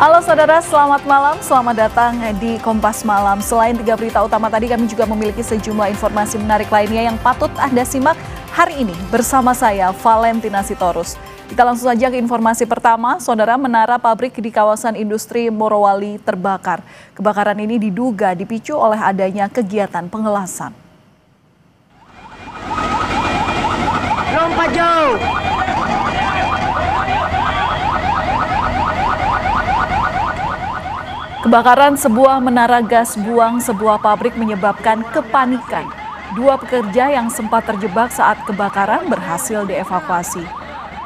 Halo saudara, selamat malam. Selamat datang di Kompas Malam. Selain 3 berita utama tadi, kami juga memiliki sejumlah informasi menarik lainnya yang patut Anda simak hari ini bersama saya, Valentina Sitorus. Kita langsung saja ke informasi pertama. Saudara, menara pabrik di kawasan industri Morowali terbakar. Kebakaran ini diduga dipicu oleh adanya kegiatan pengelasan. Lompat jauh! Kebakaran sebuah menara gas buang sebuah pabrik menyebabkan kepanikan. 2 pekerja yang sempat terjebak saat kebakaran berhasil dievakuasi.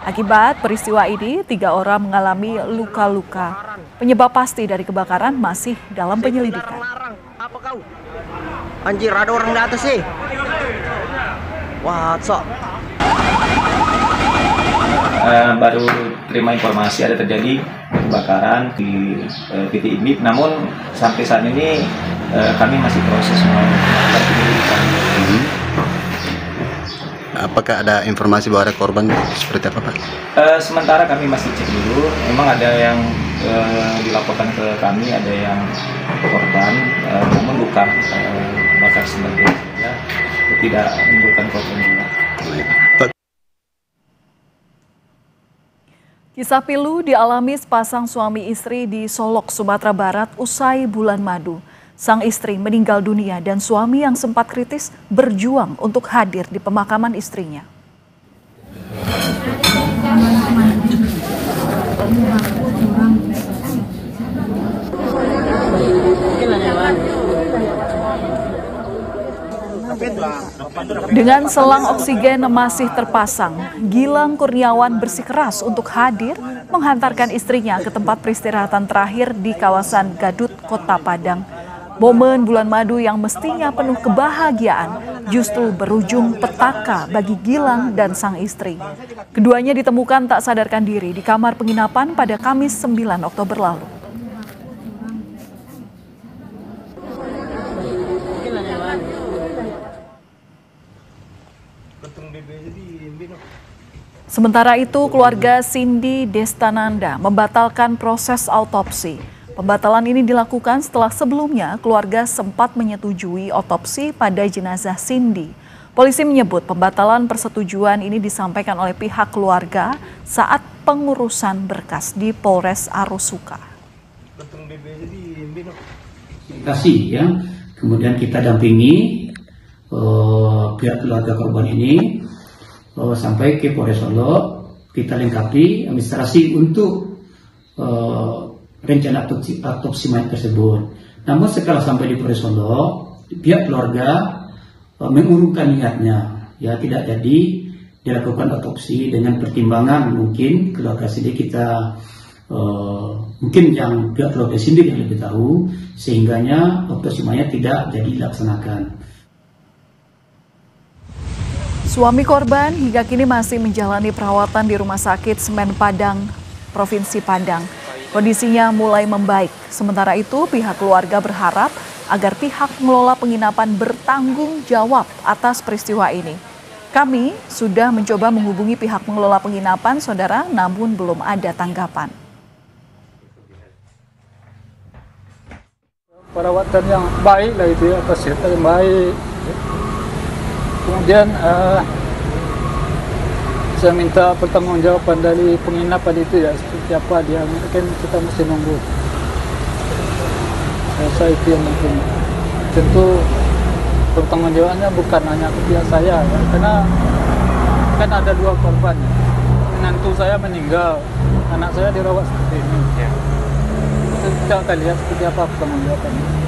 Akibat peristiwa ini, 3 orang mengalami luka-luka. Penyebab pasti dari kebakaran masih dalam penyelidikan. Apa kau? Anjir, ada orang di atas sih. Wah, sok. Baru terima informasi ada terjadi kebakaran di titik ini, namun sampai saat ini kami masih proses melakukan penyelidikan. Apakah ada informasi bahwa ada korban seperti apa, Pak? Sementara kami masih cek dulu, memang ada yang dilaporkan ke kami, ada yang korban, namun bukan bakar sebagai tidak menimbulkan korban juga. Kisah pilu dialami sepasang suami istri di Solok, Sumatera Barat usai bulan madu. Sang istri meninggal dunia dan suami yang sempat kritis berjuang untuk hadir di pemakaman istrinya. Dengan selang oksigen masih terpasang, Gilang Kurniawan bersikeras untuk hadir menghantarkan istrinya ke tempat peristirahatan terakhir di kawasan Gadut, Kota Padang. Momen bulan madu yang mestinya penuh kebahagiaan justru berujung petaka bagi Gilang dan sang istri. Keduanya ditemukan tak sadarkan diri di kamar penginapan pada Kamis 9 Oktober lalu. Sementara itu, keluarga Cindy Destananda membatalkan proses autopsi. Pembatalan ini dilakukan setelah sebelumnya keluarga sempat menyetujui otopsi pada jenazah Cindy. Polisi menyebut pembatalan persetujuan ini disampaikan oleh pihak keluarga saat pengurusan berkas di Polres Arosuka. Ya, kemudian kita dampingi pihak keluarga korban ini sampai ke Polres Solo, kita lengkapi administrasi untuk rencana autopsi mayat tersebut. Namun setelah sampai di Polres Solo, pihak keluarga mengurungkan niatnya, ya tidak jadi dilakukan otopsi dengan pertimbangan mungkin keluarga sendiri kita mungkin yang pihak keluarga sendiri yang lebih tahu, sehingganya otopsi mayat tidak jadi dilaksanakan. Suami korban hingga kini masih menjalani perawatan di Rumah Sakit Semen Padang, Provinsi Padang. Kondisinya mulai membaik. Sementara itu, pihak keluarga berharap agar pihak pengelola penginapan bertanggung jawab atas peristiwa ini. Kami sudah mencoba menghubungi pihak pengelola penginapan, saudara, namun belum ada tanggapan. Perawatan yang baik lah itu ya, fasilitas yang baik. Kemudian saya minta pertanggungjawaban dari penginapan itu ya, seperti apa dia, mungkin kita mesti nunggu. Saya itu yang penting. Tentu pertanggungjawabannya bukan hanya ke pihak saya ya, karena kan ada 2 korban. Menantu saya meninggal, anak saya dirawat seperti ini. Ya. Kita akan lihat seperti apa pertanggungjawabannya.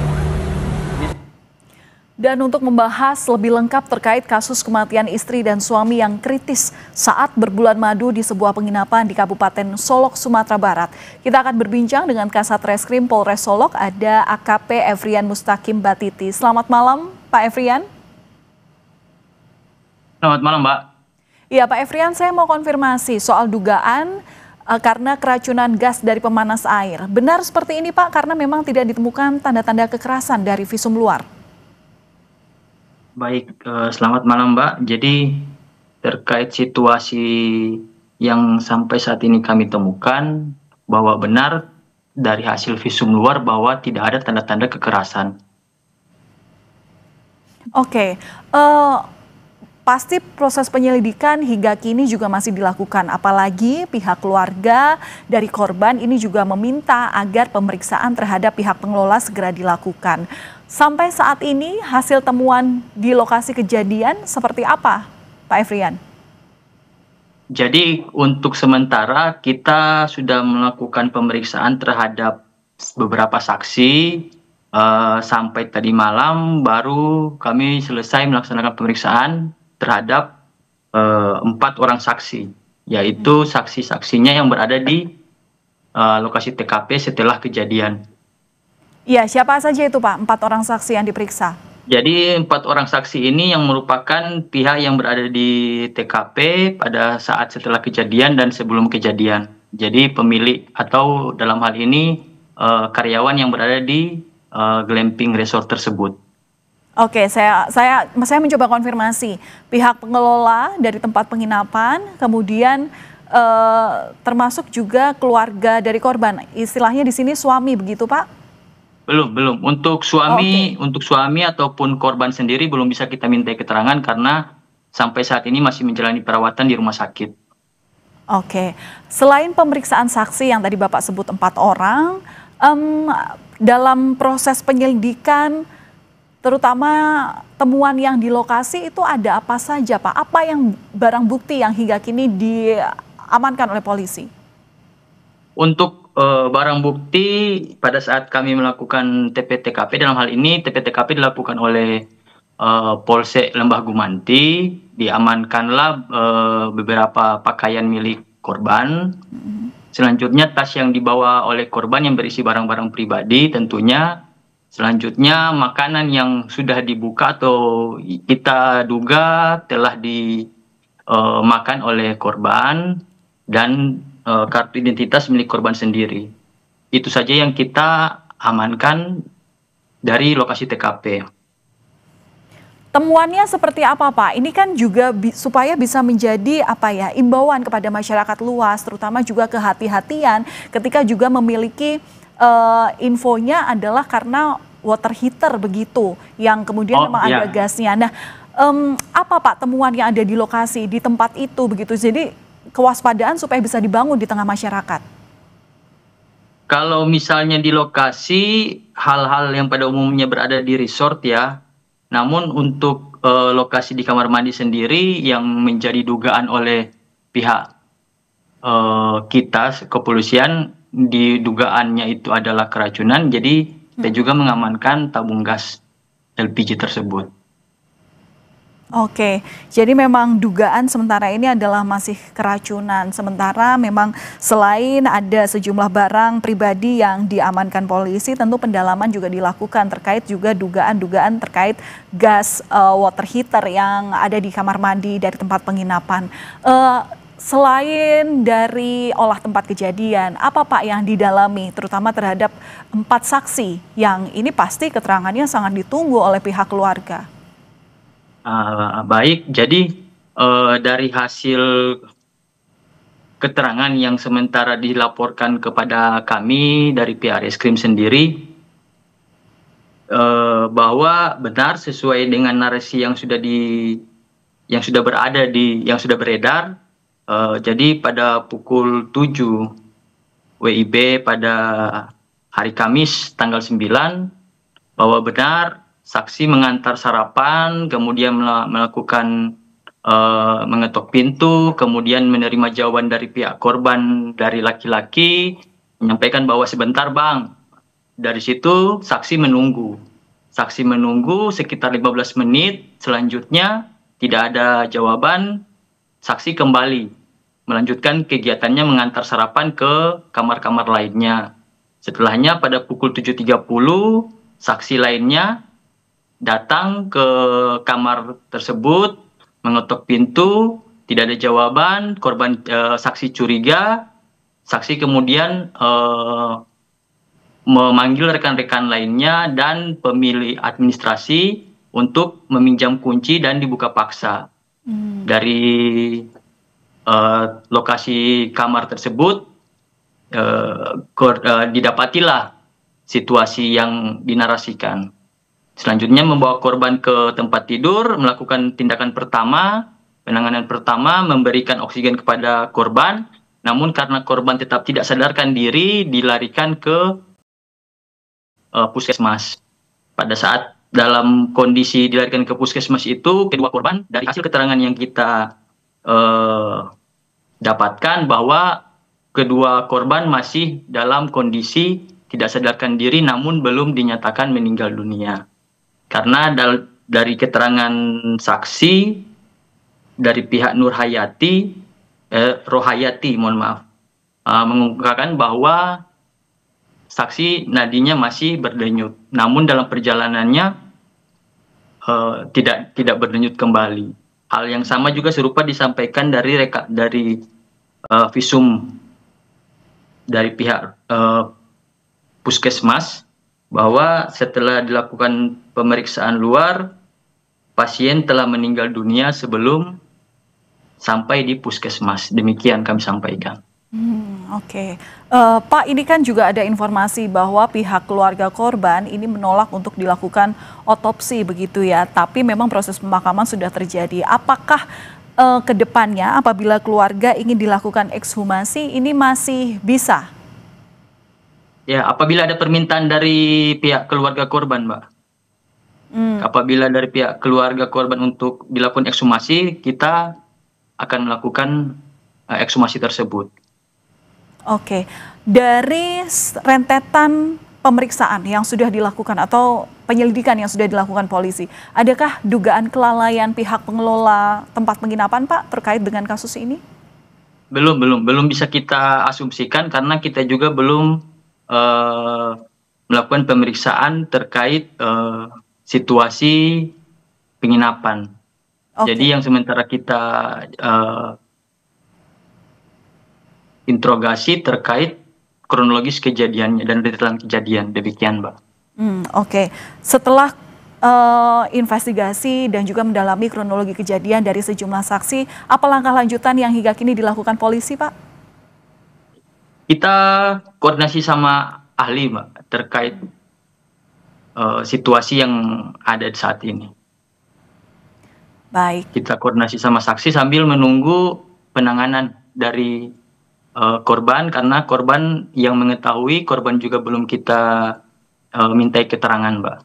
Dan untuk membahas lebih lengkap terkait kasus kematian istri dan suami yang kritis saat berbulan madu di sebuah penginapan di Kabupaten Solok, Sumatera Barat, kita akan berbincang dengan Kasat Reskrim Polres Solok, ada AKP Evrian Mustaqim Batiti. Selamat malam, Pak Evrian. Selamat malam, Mbak. Iya, Pak Evrian, saya mau konfirmasi soal dugaan karena keracunan gas dari pemanas air. Benar seperti ini, Pak, karena memang tidak ditemukan tanda-tanda kekerasan dari visum luar. Baik, selamat malam Mbak. Jadi terkait situasi yang sampai saat ini kami temukan bahwa benar dari hasil visum luar bahwa tidak ada tanda-tanda kekerasan. Oke, pasti proses penyelidikan hingga kini juga masih dilakukan, apalagi pihak keluarga dari korban ini juga meminta agar pemeriksaan terhadap pihak pengelola segera dilakukan. Sampai saat ini hasil temuan di lokasi kejadian seperti apa, Pak Efrian? Jadi untuk sementara kita sudah melakukan pemeriksaan terhadap beberapa saksi. Sampai tadi malam baru kami selesai melaksanakan pemeriksaan terhadap 4 orang saksi, yaitu saksi-saksinya yang berada di lokasi TKP setelah kejadian. Ya, siapa saja itu Pak, 4 orang saksi yang diperiksa? Jadi 4 orang saksi ini yang merupakan pihak yang berada di TKP pada saat setelah kejadian dan sebelum kejadian. Jadi pemilik atau dalam hal ini karyawan yang berada di glamping resort tersebut. Oke, saya mencoba konfirmasi pihak pengelola dari tempat penginapan, kemudian termasuk juga keluarga dari korban. Istilahnya di sini suami begitu, Pak? Belum. Untuk suami, untuk suami ataupun korban sendiri belum bisa kita minta keterangan karena sampai saat ini masih menjalani perawatan di rumah sakit. Oke, selain pemeriksaan saksi yang tadi Bapak sebut 4 orang, dalam proses penyelidikan, terutama temuan yang di lokasi itu ada apa saja, Pak? Apa yang barang bukti yang hingga kini diamankan oleh polisi? Untuk barang bukti pada saat kami melakukan TP-TKP, dalam hal ini TP-TKP dilakukan oleh Polsek Lembah Gumanti, diamankanlah beberapa pakaian milik korban. Selanjutnya tas yang dibawa oleh korban yang berisi barang-barang pribadi tentunya. Selanjutnya makanan yang sudah dibuka atau kita duga telah dimakan oleh korban dan kartu identitas milik korban sendiri. Itu saja yang kita amankan dari lokasi TKP. Temuannya seperti apa, Pak? Ini kan juga supaya bisa menjadi imbauan kepada masyarakat luas, terutama juga kehati-hatian ketika juga memiliki infonya adalah karena water heater begitu, yang kemudian memang ada gasnya. Nah, apa Pak temuan yang ada di lokasi, di tempat itu begitu? Jadi kewaspadaan supaya bisa dibangun di tengah masyarakat. Kalau misalnya di lokasi, hal-hal yang pada umumnya berada di resort ya, namun untuk lokasi di kamar mandi sendiri yang menjadi dugaan oleh pihak kita, kepolisian, di dugaannya itu adalah keracunan, jadi kita juga mengamankan tabung gas LPG tersebut. Oke, jadi memang dugaan sementara ini adalah masih keracunan. Sementara memang selain ada sejumlah barang pribadi yang diamankan polisi, tentu pendalaman juga dilakukan terkait juga dugaan-dugaan terkait gas water heater yang ada di kamar mandi dari tempat penginapan. Selain dari olah tempat kejadian, apa Pak yang didalami terutama terhadap 4 saksi yang ini pasti keterangannya sangat ditunggu oleh pihak keluarga? Baik, jadi dari hasil keterangan yang sementara dilaporkan kepada kami dari pihak Reskrim sendiri, bahwa benar sesuai dengan narasi yang sudah beredar. Jadi pada pukul 7 WIB pada hari Kamis tanggal 9, bahwa benar saksi mengantar sarapan, kemudian melakukan mengetok pintu, kemudian menerima jawaban dari pihak korban dari laki-laki, menyampaikan bahwa sebentar Bang. Dari situ saksi menunggu. Saksi menunggu sekitar 15 menit, selanjutnya tidak ada jawaban, saksi kembali melanjutkan kegiatannya mengantar sarapan ke kamar-kamar lainnya. Setelahnya pada pukul 7.30, saksi lainnya datang ke kamar tersebut, mengetok pintu, tidak ada jawaban, saksi curiga, saksi kemudian memanggil rekan-rekan lainnya dan pemilik administrasi untuk meminjam kunci dan dibuka paksa. Dari lokasi kamar tersebut, didapatilah situasi yang dinarasikan. Selanjutnya membawa korban ke tempat tidur, melakukan tindakan pertama, penanganan pertama, memberikan oksigen kepada korban, namun karena korban tetap tidak sadarkan diri, dilarikan ke puskesmas. Pada saat dalam kondisi dilarikan ke puskesmas itu, kedua korban dari hasil keterangan yang kita dapatkan bahwa kedua korban masih dalam kondisi tidak sadarkan diri namun belum dinyatakan meninggal dunia. Karena dari keterangan saksi dari pihak Rohayati, mohon maaf, mengungkapkan bahwa saksi nadinya masih berdenyut, namun dalam perjalanannya tidak berdenyut kembali. Hal yang sama juga serupa disampaikan dari visum dari pihak puskesmas, bahwa setelah dilakukan pemeriksaan luar, pasien telah meninggal dunia sebelum sampai di puskesmas. Demikian kami sampaikan. Oke. Pak, ini kan juga ada informasi bahwa pihak keluarga korban ini menolak untuk dilakukan otopsi begitu ya, tapi memang proses pemakaman sudah terjadi. Apakah ke depannya apabila keluarga ingin dilakukan ekshumasi ini masih bisa? Ya, apabila ada permintaan dari pihak keluarga korban, Mbak. Apabila dari pihak keluarga korban untuk dilakukan ekshumasi, kita akan melakukan ekshumasi tersebut. Oke, dari rentetan pemeriksaan yang sudah dilakukan atau penyelidikan yang sudah dilakukan polisi, adakah dugaan kelalaian pihak pengelola tempat penginapan, Pak, terkait dengan kasus ini? Belum bisa kita asumsikan karena kita juga belum melakukan pemeriksaan terkait situasi penginapan. Okay. Jadi yang sementara kita interogasi terkait kronologis kejadiannya dan detail kejadian. Demikian, Mbak. Oke. Setelah investigasi dan juga mendalami kronologi kejadian dari sejumlah saksi, apa langkah lanjutan yang hingga kini dilakukan polisi, Pak? Kita koordinasi sama ahli, Mbak, terkait situasi yang ada saat ini. Baik. Kita koordinasi sama saksi sambil menunggu penanganan dari korban, karena korban yang mengetahui, korban juga belum kita mintai keterangan, Mbak.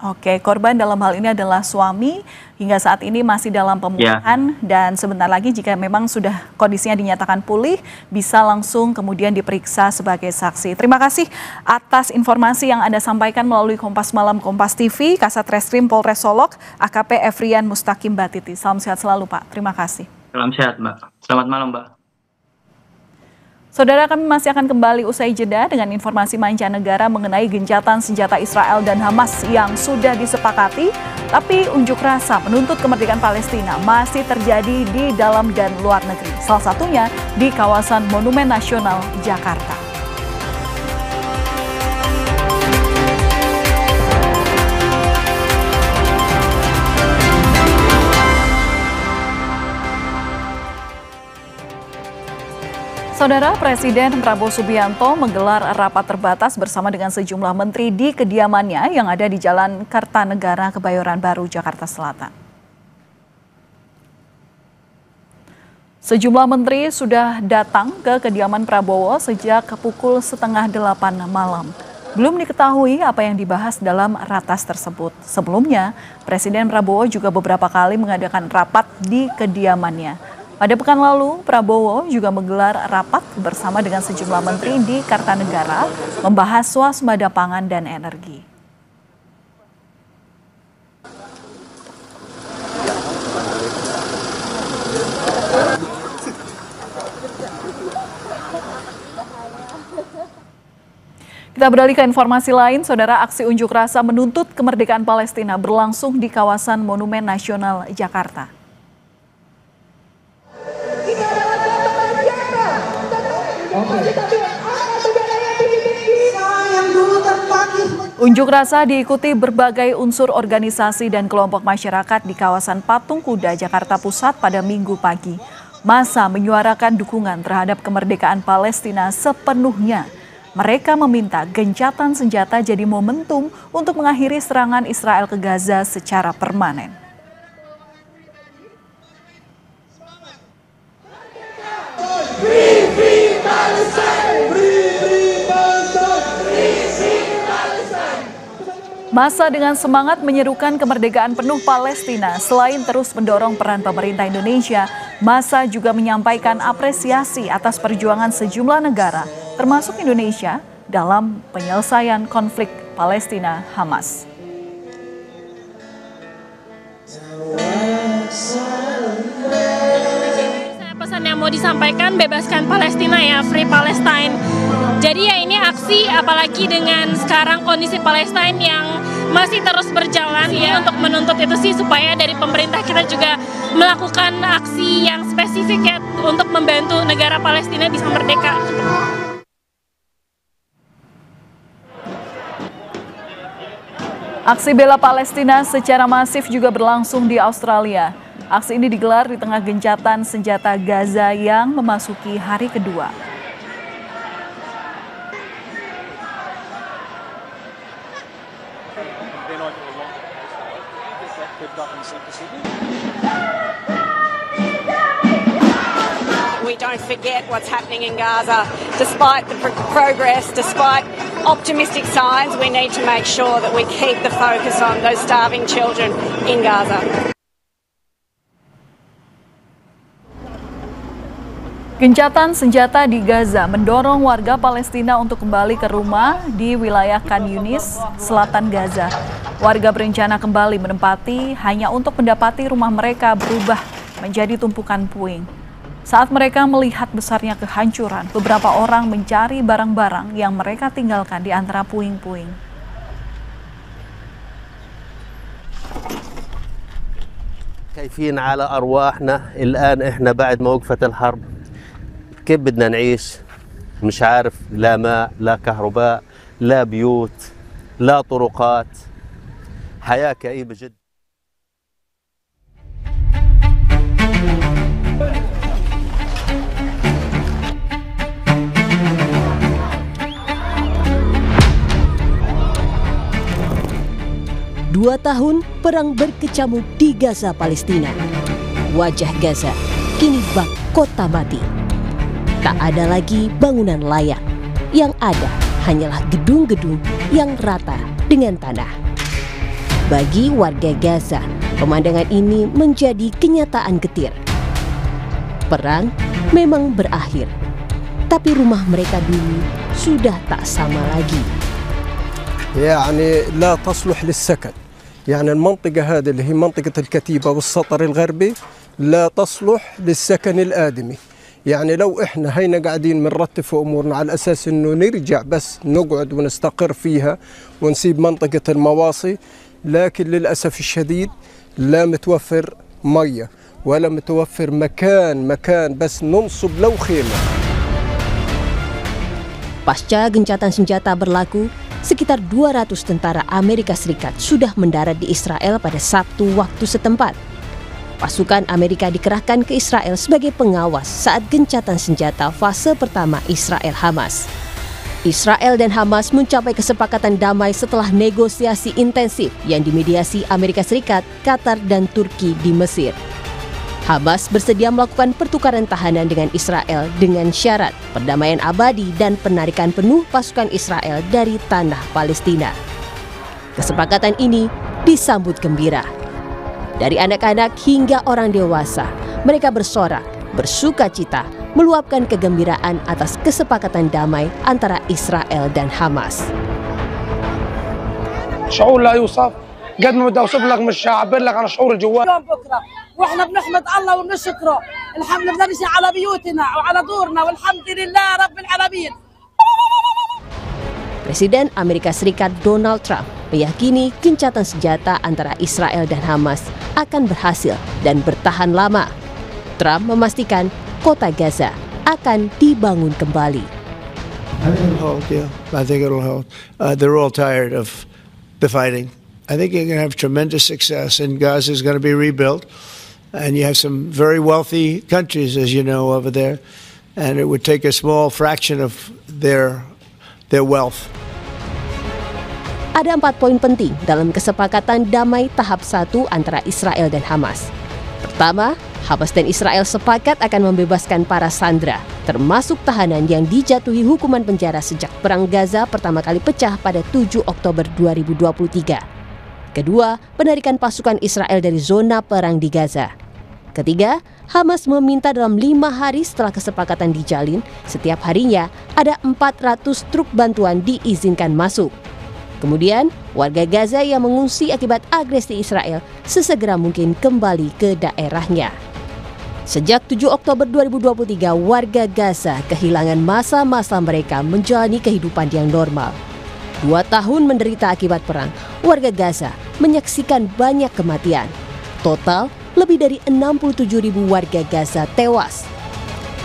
Oke, korban dalam hal ini adalah suami, hingga saat ini masih dalam pemulihan dan sebentar lagi jika memang sudah kondisinya dinyatakan pulih, bisa langsung kemudian diperiksa sebagai saksi. Terima kasih atas informasi yang Anda sampaikan melalui Kompas Malam Kompas TV, Kasat Reskrim Polres Solok, AKP Efrian Mustaqim Batiti. Salam sehat selalu, Pak. Terima kasih. Salam sehat, Mbak. Selamat malam, Mbak. Saudara, kami masih akan kembali usai jeda dengan informasi mancanegara mengenai gencatan senjata Israel dan Hamas yang sudah disepakati, tapi unjuk rasa menuntut kemerdekaan Palestina masih terjadi di dalam dan luar negeri, salah satunya di kawasan Monumen Nasional Jakarta. Saudara, Presiden Prabowo Subianto menggelar rapat terbatas bersama dengan sejumlah menteri di kediamannya yang ada di Jalan Kartanegara, Kebayoran Baru, Jakarta Selatan. Sejumlah menteri sudah datang ke kediaman Prabowo sejak pukul 7:30 malam. Belum diketahui apa yang dibahas dalam ratas tersebut. Sebelumnya, Presiden Prabowo juga beberapa kali mengadakan rapat di kediamannya. Pada pekan lalu, Prabowo juga menggelar rapat bersama dengan sejumlah menteri di Kartanegara membahas swasembada pangan dan energi. Kita beralih ke informasi lain, Saudara. Aksi unjuk rasa menuntut kemerdekaan Palestina berlangsung di kawasan Monumen Nasional Jakarta. Unjuk rasa diikuti berbagai unsur organisasi dan kelompok masyarakat di kawasan Patung Kuda, Jakarta Pusat pada Minggu pagi. Massa menyuarakan dukungan terhadap kemerdekaan Palestina sepenuhnya. Mereka meminta gencatan senjata jadi momentum untuk mengakhiri serangan Israel ke Gaza secara permanen. Massa dengan semangat menyerukan kemerdekaan penuh Palestina. Selain terus mendorong peran pemerintah Indonesia, Massa juga menyampaikan apresiasi atas perjuangan sejumlah negara, termasuk Indonesia, dalam penyelesaian konflik Palestina-Hamas. Pesan yang mau disampaikan, bebaskan Palestina ya, Free Palestine. Jadi ya ini aksi, apalagi dengan sekarang kondisi Palestina yang masih terus berjalan ya, untuk menuntut itu sih supaya dari pemerintah kita juga melakukan aksi yang spesifik ya untuk membantu negara Palestina bisa merdeka. Aksi bela Palestina secara masif juga berlangsung di Australia. Aksi ini digelar di tengah gencatan senjata Gaza yang memasuki hari kedua. We don't forget what's happening in Gaza. Despite the progress, despite optimistic signs, we need to make sure that we keep the focus on those starving children in Gaza. Gencatan senjata di Gaza mendorong warga Palestina untuk kembali ke rumah di wilayah Khan Yunis, selatan Gaza. Warga berencana kembali menempati hanya untuk mendapati rumah mereka berubah menjadi tumpukan puing. Saat mereka melihat besarnya kehancuran, beberapa orang mencari barang-barang yang mereka tinggalkan di antara puing-puing. خايفين على أرواحنا الآن إحنا بعد موقفة الحرب كيف بدنا نعيش مش عارف لا ماء لا كهرباء لا بيوت لا طرقات حياة كئيبة جدا. Dua tahun perang berkecamuk di Gaza, Palestina. Wajah Gaza kini bak kota mati. Tak ada lagi bangunan layak. Yang ada hanyalah gedung-gedung yang rata dengan tanah. Bagi warga Gaza, pemandangan ini menjadi kenyataan getir. Perang memang berakhir, tapi rumah mereka dulu sudah tak sama lagi. يعني لا تصلح للسكن. يعني المنطقة هذه اللي هي منطقة الكتيبة والسطر الغربي لا تصلح للسكن الآدمي. يعني لو إحنا هينا قاعدين بنرتب أمورنا على أساس إنه نرجع بس نقعد ونستقر فيها ونسيب منطقة المواصي، لكن للأسف الشديد لا متوفر مية ولا متوفر مكان بس ننصب لو خيمة. Pasca gencatan senjata berlaku, sekitar 200 tentara Amerika Serikat sudah mendarat di Israel pada Sabtu waktu setempat. Pasukan Amerika dikerahkan ke Israel sebagai pengawas saat gencatan senjata fase pertama Israel-Hamas. Israel dan Hamas mencapai kesepakatan damai setelah negosiasi intensif yang dimediasi Amerika Serikat, Qatar, dan Turki di Mesir. Hamas bersedia melakukan pertukaran tahanan dengan Israel dengan syarat perdamaian abadi dan penarikan penuh pasukan Israel dari tanah Palestina. Kesepakatan ini disambut gembira. Dari anak-anak hingga orang dewasa, mereka bersorak, bersuka cita, meluapkan kegembiraan atas kesepakatan damai antara Israel dan Hamas. شعور لا يوصف قد ما بدي اوصف لك مش هعبر لك عن شعور الجوال. يوم بكره واحنا بنحمد الله وبنشكره، الحمد لله نمشي على بيوتنا وعلى دورنا والحمد لله رب العالمين. Presiden Amerika Serikat Donald Trump meyakini gencatan senjata antara Israel dan Hamas akan berhasil dan bertahan lama. Trump memastikan kota Gaza akan dibangun kembali. I think it'll hold, yeah. I think it'll hold. They're all tired of the fighting. I think you're going to have tremendous success, and Gaza is going to be rebuilt. and you have some very wealthy countries, as you know, over there, and it would take a small fraction of their wealth. Ada 4 poin penting dalam kesepakatan damai tahap 1 antara Israel dan Hamas. Pertama, Hamas dan Israel sepakat akan membebaskan para sandera, termasuk tahanan yang dijatuhi hukuman penjara sejak Perang Gaza pertama kali pecah pada 7 Oktober 2023. Kedua, penarikan pasukan Israel dari zona perang di Gaza. Ketiga, Hamas meminta dalam 5 hari setelah kesepakatan dijalin, setiap harinya ada 400 truk bantuan diizinkan masuk. Kemudian, warga Gaza yang mengungsi akibat agresi Israel sesegera mungkin kembali ke daerahnya. Sejak 7 Oktober 2023, warga Gaza kehilangan masa-masa mereka menjalani kehidupan yang normal. 2 tahun menderita akibat perang, warga Gaza menyaksikan banyak kematian. Total, lebih dari 67.000 warga Gaza tewas.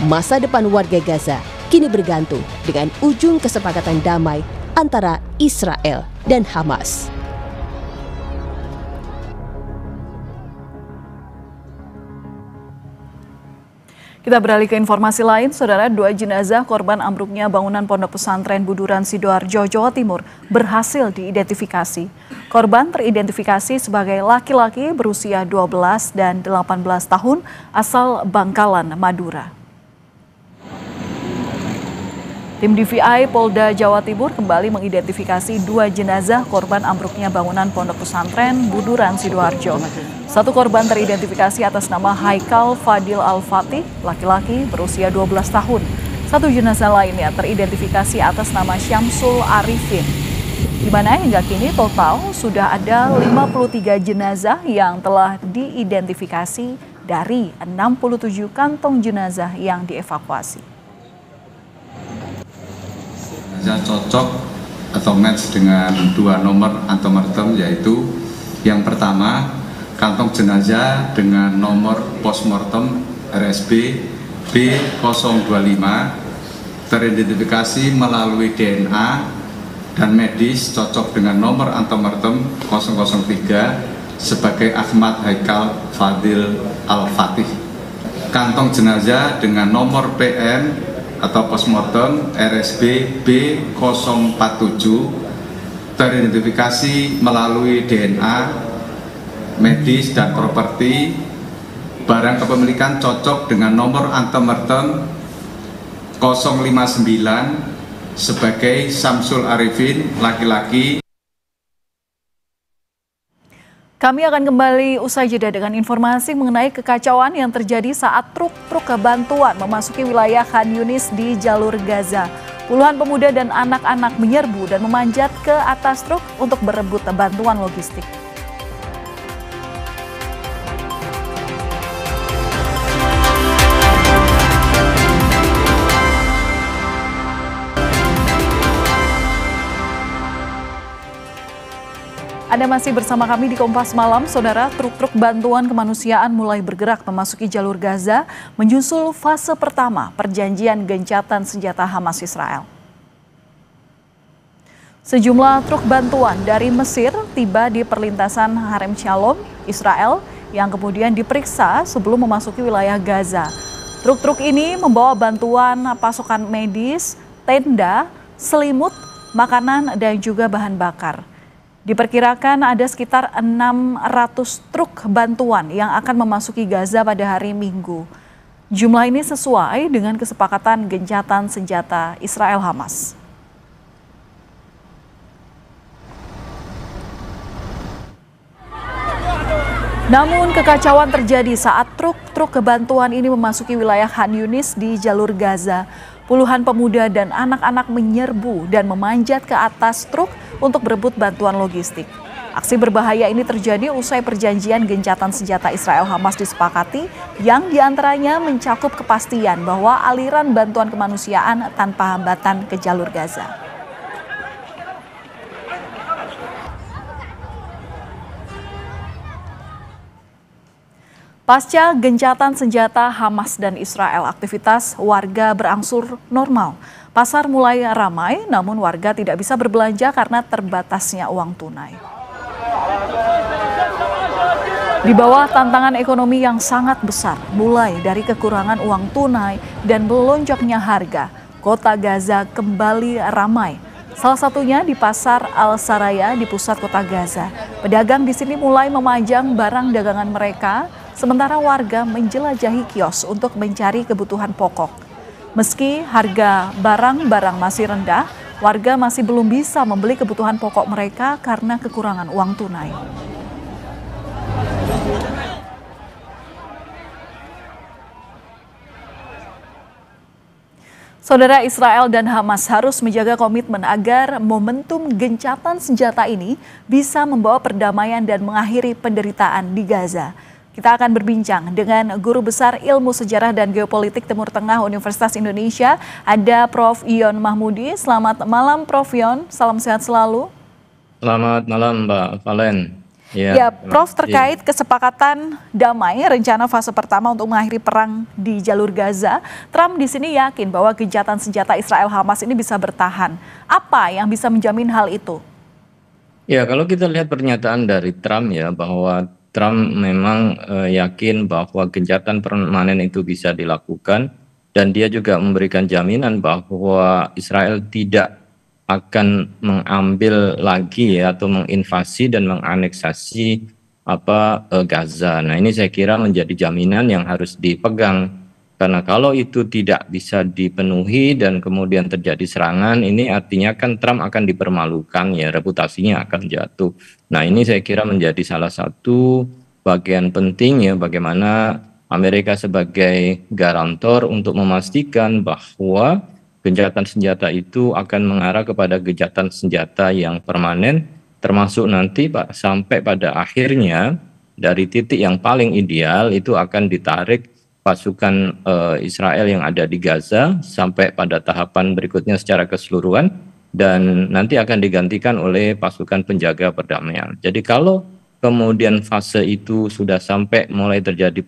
Masa depan warga Gaza kini bergantung dengan ujung kesepakatan damai antara Israel dan Hamas. Kita beralih ke informasi lain, Saudara. 2 jenazah korban ambruknya bangunan Pondok Pesantren Buduran Sidoarjo, Jawa Timur berhasil diidentifikasi. Korban teridentifikasi sebagai laki-laki berusia 12 dan 18 tahun asal Bangkalan, Madura. Tim DVI Polda Jawa Timur kembali mengidentifikasi 2 jenazah korban ambruknya bangunan Pondok Pesantren Buduran Sidoarjo. 1 korban teridentifikasi atas nama Haikal Fadil Al-Fatih, laki-laki berusia 12 tahun. 1 jenazah lainnya teridentifikasi atas nama Syamsul Arifin, di mana hingga kini total sudah ada 53 jenazah yang telah diidentifikasi dari 67 kantong jenazah yang dievakuasi. Jenazah cocok atau match dengan 2 nomor antemortem, yaitu yang pertama kantong jenazah dengan nomor postmortem RSB B025 teridentifikasi melalui DNA dan medis cocok dengan nomor antemortem 003 sebagai Ahmad Haikal Fadil Al-Fatih. Kantong jenazah dengan nomor PM atau postmortem RSB B047 teridentifikasi melalui DNA, medis, dan properti. Barang kepemilikan cocok dengan nomor antemortem 059 sebagai Syamsul Arifin, laki-laki. Kami akan kembali usai jeda dengan informasi mengenai kekacauan yang terjadi saat truk-truk bantuan memasuki wilayah Khan Yunis di jalur Gaza. Puluhan pemuda dan anak-anak menyerbu dan memanjat ke atas truk untuk berebut bantuan logistik. Anda masih bersama kami di Kompas Malam, Saudara. Truk-truk bantuan kemanusiaan mulai bergerak memasuki jalur Gaza, menyusul fase pertama perjanjian gencatan senjata Hamas Israel. Sejumlah truk bantuan dari Mesir tiba di perlintasan Harem Shalom, Israel, yang kemudian diperiksa sebelum memasuki wilayah Gaza. Truk-truk ini membawa bantuan pasokan medis, tenda, selimut, makanan, dan juga bahan bakar. Diperkirakan ada sekitar 600 truk bantuan yang akan memasuki Gaza pada hari Minggu. Jumlah ini sesuai dengan kesepakatan gencatan senjata Israel-Hamas. Namun kekacauan terjadi saat truk-truk bantuan ini memasuki wilayah Khan Yunis di jalur Gaza. Puluhan pemuda dan anak-anak menyerbu dan memanjat ke atas truk untuk berebut bantuan logistik. Aksi berbahaya ini terjadi usai perjanjian gencatan senjata Israel-Hamas disepakati, yang diantaranya mencakup kepastian bahwa aliran bantuan kemanusiaan tanpa hambatan ke jalur Gaza. Pasca gencatan senjata Hamas dan Israel, aktivitas warga berangsur normal. Pasar mulai ramai, namun warga tidak bisa berbelanja karena terbatasnya uang tunai. Di bawah tantangan ekonomi yang sangat besar, mulai dari kekurangan uang tunai dan melonjaknya harga, kota Gaza kembali ramai. Salah satunya di Pasar Al-Saraya di pusat kota Gaza. Pedagang di sini mulai memajang barang dagangan mereka, sementara warga menjelajahi kios untuk mencari kebutuhan pokok. Meski harga barang-barang masih rendah, warga masih belum bisa membeli kebutuhan pokok mereka karena kekurangan uang tunai. Saudara, Israel dan Hamas harus menjaga komitmen agar momentum gencatan senjata ini bisa membawa perdamaian dan mengakhiri penderitaan di Gaza. Kita akan berbincang dengan Guru Besar Ilmu Sejarah dan Geopolitik Timur Tengah Universitas Indonesia, ada Prof. Yon Mahmudi. Selamat malam Prof. Yon, salam sehat selalu. Selamat malam Mbak Valen. Ya, Prof, terkait kesepakatan damai rencana fase pertama untuk mengakhiri perang di jalur Gaza, Trump di sini yakin bahwa gencatan senjata Israel Hamas ini bisa bertahan. Apa yang bisa menjamin hal itu? Ya, kalau kita lihat pernyataan dari Trump ya, bahwa Trump memang yakin bahwa gencatan permanen itu bisa dilakukan, dan dia juga memberikan jaminan bahwa Israel tidak akan mengambil lagi ya, atau menginvasi dan menganeksasi Gaza. Nah, ini saya kira menjadi jaminan yang harus dipegang, karena kalau itu tidak bisa dipenuhi dan kemudian terjadi serangan, ini artinya kan Trump akan dipermalukan ya, reputasinya akan jatuh. Nah, ini saya kira menjadi salah satu bagian penting ya, bagaimana Amerika sebagai garantor untuk memastikan bahwa gencatan senjata itu akan mengarah kepada gencatan senjata yang permanen, termasuk nanti sampai pada akhirnya dari titik yang paling ideal itu akan ditarik pasukan Israel yang ada di Gaza sampai pada tahapan berikutnya secara keseluruhan, dan nanti akan digantikan oleh pasukan penjaga perdamaian. Jadi kalau kemudian fase itu sudah sampai mulai terjadi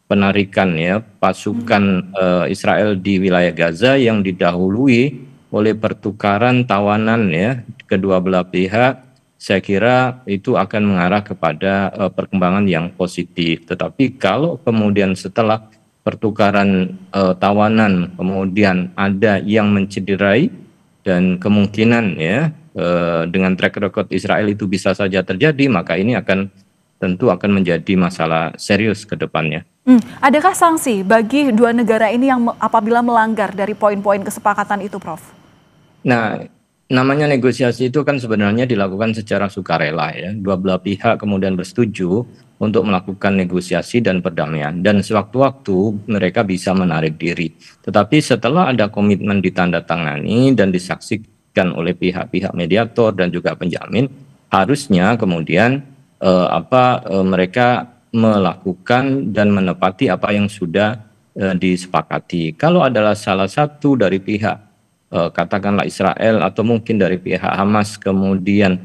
penarikan ya pasukan Israel di wilayah Gaza yang didahului oleh pertukaran tawanan ya kedua belah pihak, saya kira itu akan mengarah kepada perkembangan yang positif. Tetapi kalau kemudian setelah pertukaran tawanan kemudian ada yang mencederai, dan kemungkinan ya dengan track record Israel itu bisa saja terjadi, maka ini tentu akan menjadi masalah serius ke depannya. Adakah sanksi bagi dua negara ini yang apabila melanggar dari poin-poin kesepakatan itu, Prof? Nah, namanya negosiasi itu kan sebenarnya dilakukan secara sukarela ya. Dua belah pihak kemudian bersetuju untuk melakukan negosiasi dan perdamaian, dan sewaktu-waktu mereka bisa menarik diri. Tetapi setelah ada komitmen ditandatangani dan disaksikan oleh pihak-pihak mediator dan juga penjamin, harusnya kemudian mereka melakukan dan menepati apa yang sudah disepakati. Kalau adalah salah satu dari pihak katakanlah Israel atau mungkin dari pihak Hamas kemudian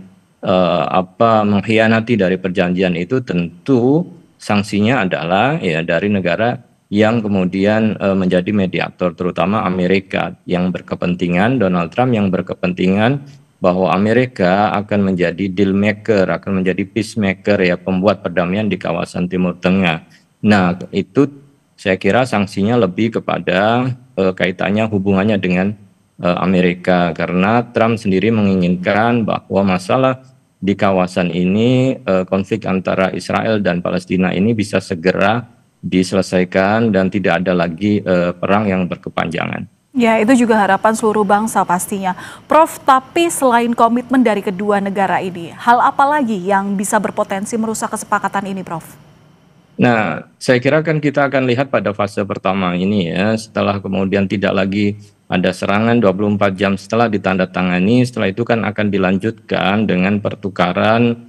mengkhianati dari perjanjian itu, tentu sanksinya adalah ya dari negara yang kemudian menjadi mediator, terutama Amerika yang berkepentingan, Donald Trump yang berkepentingan bahwa Amerika akan menjadi deal maker, akan menjadi peacemaker ya, pembuat perdamaian di kawasan Timur Tengah. Nah, itu saya kira sanksinya lebih kepada kaitannya hubungannya dengan Amerika, karena Trump sendiri menginginkan bahwa masalah di kawasan ini, konflik antara Israel dan Palestina ini bisa segera diselesaikan dan tidak ada lagi perang yang berkepanjangan. Ya, itu juga harapan seluruh bangsa pastinya. Prof, tapi selain komitmen dari kedua negara ini, hal apa lagi yang bisa berpotensi merusak kesepakatan ini, Prof? Nah, saya kira kan kita akan lihat pada fase pertama ini ya, setelah kemudian tidak lagi ada serangan 24 jam setelah ditandatangani, setelah itu kan akan dilanjutkan dengan pertukaran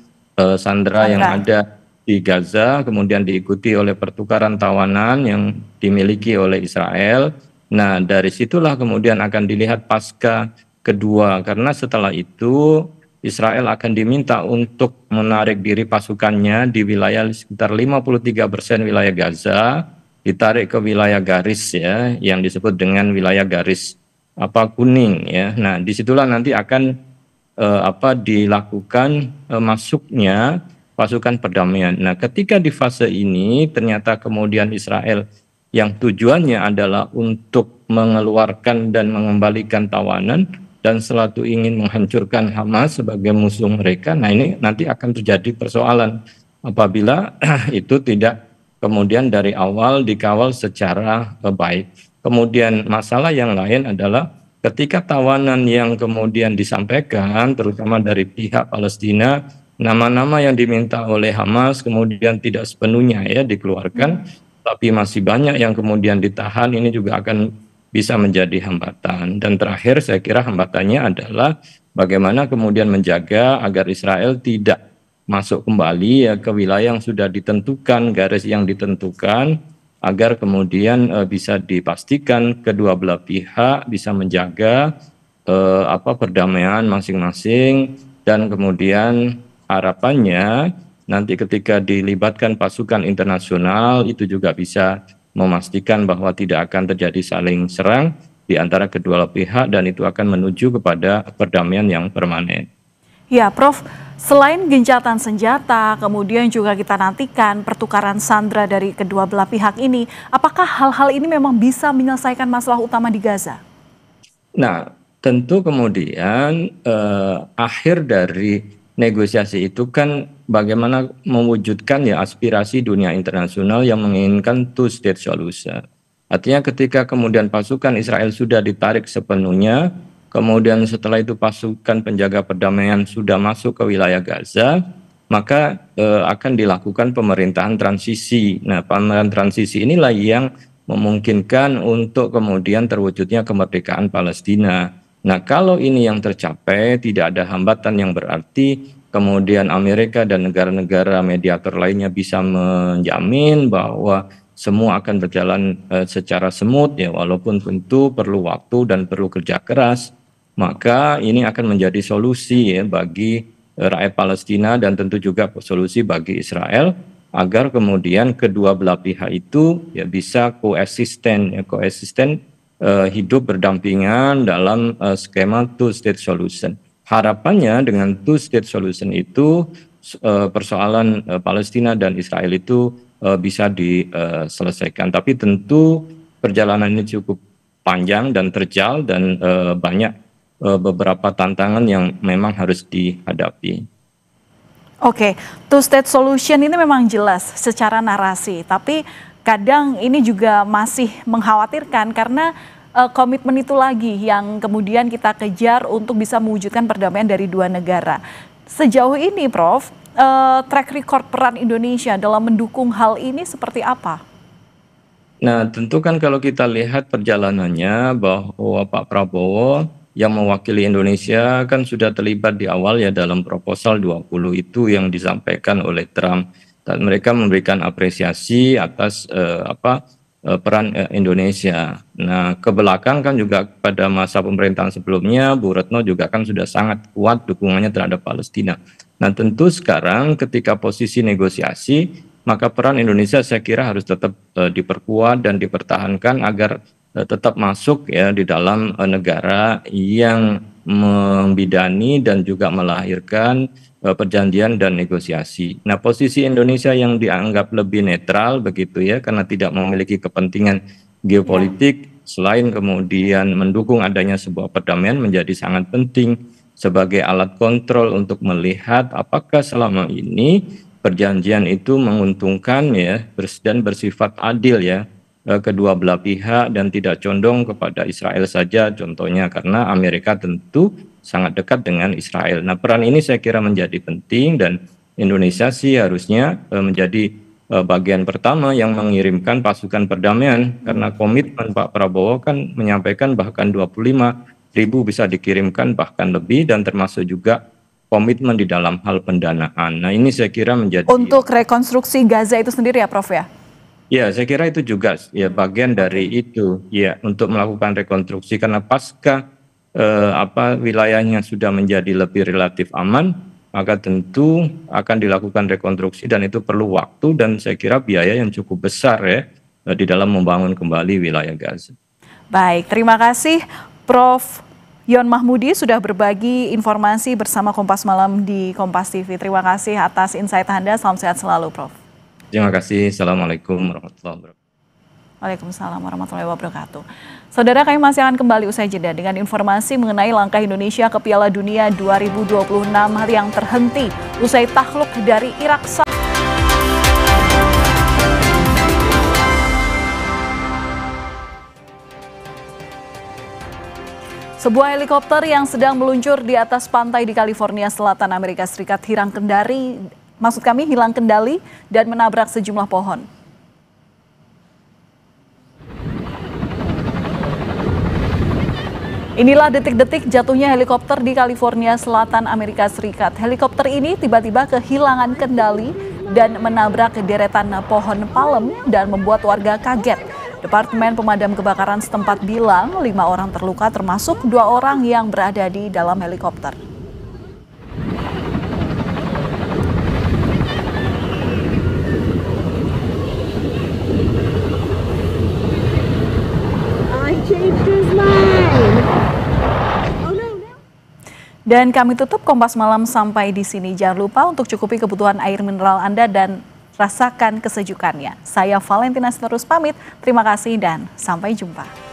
sandera yang ada di Gaza, kemudian diikuti oleh pertukaran tawanan yang dimiliki oleh Israel. Nah, dari situlah kemudian akan dilihat pasca kedua, karena setelah itu Israel akan diminta untuk menarik diri pasukannya di wilayah sekitar 53% wilayah Gaza, ditarik ke wilayah garis ya, yang disebut dengan wilayah garis kuning ya. Nah, disitulah nanti akan dilakukan masuknya pasukan perdamaian. Nah, ketika di fase ini ternyata kemudian Israel yang tujuannya adalah untuk mengeluarkan dan mengembalikan tawanan dan selalu ingin menghancurkan Hamas sebagai musuh mereka. Nah, ini nanti akan terjadi persoalan apabila itu tidak kemudian dari awal dikawal secara baik. Kemudian masalah yang lain adalah ketika tawanan yang kemudian disampaikan terutama dari pihak Palestina, nama-nama yang diminta oleh Hamas kemudian tidak sepenuhnya ya dikeluarkan, tapi masih banyak yang kemudian ditahan, ini juga akan bisa menjadi hambatan. Dan terakhir saya kira hambatannya adalah bagaimana kemudian menjaga agar Israel tidak masuk kembali ya ke wilayah yang sudah ditentukan, garis yang ditentukan, agar kemudian bisa dipastikan kedua belah pihak bisa menjaga perdamaian masing-masing, dan kemudian harapannya nanti ketika dilibatkan pasukan internasional itu juga bisa memastikan bahwa tidak akan terjadi saling serang di antara kedua belah pihak, dan itu akan menuju kepada perdamaian yang permanen. Ya, Prof, selain gencatan senjata, kemudian juga kita nantikan pertukaran sandera dari kedua belah pihak ini, apakah hal-hal ini memang bisa menyelesaikan masalah utama di Gaza? Nah, tentu kemudian akhir dari negosiasi itu kan bagaimana mewujudkan ya aspirasi dunia internasional yang menginginkan two-state solution. Artinya ketika kemudian pasukan Israel sudah ditarik sepenuhnya, kemudian setelah itu pasukan penjaga perdamaian sudah masuk ke wilayah Gaza, maka akan dilakukan pemerintahan transisi. Nah, pemerintahan transisi inilah yang memungkinkan untuk kemudian terwujudnya kemerdekaan Palestina. Nah, kalau ini yang tercapai, tidak ada hambatan yang berarti, kemudian Amerika dan negara-negara mediator lainnya bisa menjamin bahwa semua akan berjalan secara smooth ya, walaupun tentu perlu waktu dan perlu kerja keras. Maka ini akan menjadi solusi ya bagi rakyat Palestina dan tentu juga solusi bagi Israel agar kemudian kedua belah pihak itu ya bisa koexisten hidup berdampingan dalam skema two-state solution. Harapannya dengan two-state solution itu persoalan Palestina dan Israel itu bisa diselesaikan. Tapi tentu perjalanan ini cukup panjang dan terjal dan banyak beberapa tantangan yang memang harus dihadapi. Oke, two-state solution ini memang jelas secara narasi, tapi kadang ini juga masih mengkhawatirkan karena komitmen itu lagi yang kemudian kita kejar untuk bisa mewujudkan perdamaian dari dua negara. Sejauh ini, Prof, track record peran Indonesia dalam mendukung hal ini seperti apa? Nah, tentu kan kalau kita lihat perjalanannya bahwa Pak Prabowo yang mewakili Indonesia kan sudah terlibat di awal ya dalam proposal 20 itu yang disampaikan oleh Trump, dan mereka memberikan apresiasi atas peran Indonesia. Nah, ke belakang kan juga pada masa pemerintahan sebelumnya Bu Retno juga kan sudah sangat kuat dukungannya terhadap Palestina. Nah, tentu sekarang ketika posisi negosiasi, maka peran Indonesia saya kira harus tetap diperkuat dan dipertahankan agar tetap masuk ya di dalam negara yang membidani dan juga melahirkan perjanjian dan negosiasi. Nah, posisi Indonesia yang dianggap lebih netral begitu ya, karena tidak memiliki kepentingan geopolitik, selain kemudian mendukung adanya sebuah perdamaian, menjadi sangat penting sebagai alat kontrol untuk melihat apakah selama ini perjanjian itu menguntungkan ya dan bersifat adil ya kedua belah pihak dan tidak condong kepada Israel saja contohnya, karena Amerika tentu sangat dekat dengan Israel. Nah, peran ini saya kira menjadi penting dan Indonesia sih harusnya menjadi bagian pertama yang mengirimkan pasukan perdamaian, karena komitmen Pak Prabowo kan menyampaikan bahkan 25.000 bisa dikirimkan bahkan lebih, dan termasuk juga komitmen di dalam hal pendanaan. Nah, ini saya kira menjadi untuk rekonstruksi Gaza itu sendiri ya, Prof ya? Ya, saya kira itu juga ya bagian dari itu ya, untuk melakukan rekonstruksi, karena pasca wilayahnya sudah menjadi lebih relatif aman, maka tentu akan dilakukan rekonstruksi dan itu perlu waktu dan saya kira biaya yang cukup besar ya di dalam membangun kembali wilayah Gaza. Baik, terima kasih Prof Yon Mahmudi sudah berbagi informasi bersama Kompas Malam di Kompas TV. Terima kasih atas insight Anda. Salam sehat selalu, Prof. Terima kasih. Assalamualaikum warahmatullahi wabarakatuh. Waalaikumsalam warahmatullahi wabarakatuh. Saudara, kami masih akan kembali usai jeda dengan informasi mengenai langkah Indonesia ke Piala Dunia 2026 yang terhenti usai takluk dari Irak. Sebuah helikopter yang sedang meluncur di atas pantai di California Selatan, Amerika Serikat hilang kendali dan menabrak sejumlah pohon. Inilah detik-detik jatuhnya helikopter di California Selatan, Amerika Serikat. Helikopter ini tiba-tiba kehilangan kendali dan menabrak deretan pohon palem dan membuat warga kaget. Departemen Pemadam Kebakaran setempat bilang 5 orang terluka termasuk 2 orang yang berada di dalam helikopter. Dan kami tutup Kompas Malam sampai di sini. Jangan lupa untuk cukupi kebutuhan air mineral Anda dan rasakan kesejukannya. Saya Valentina terus pamit. Terima kasih dan sampai jumpa.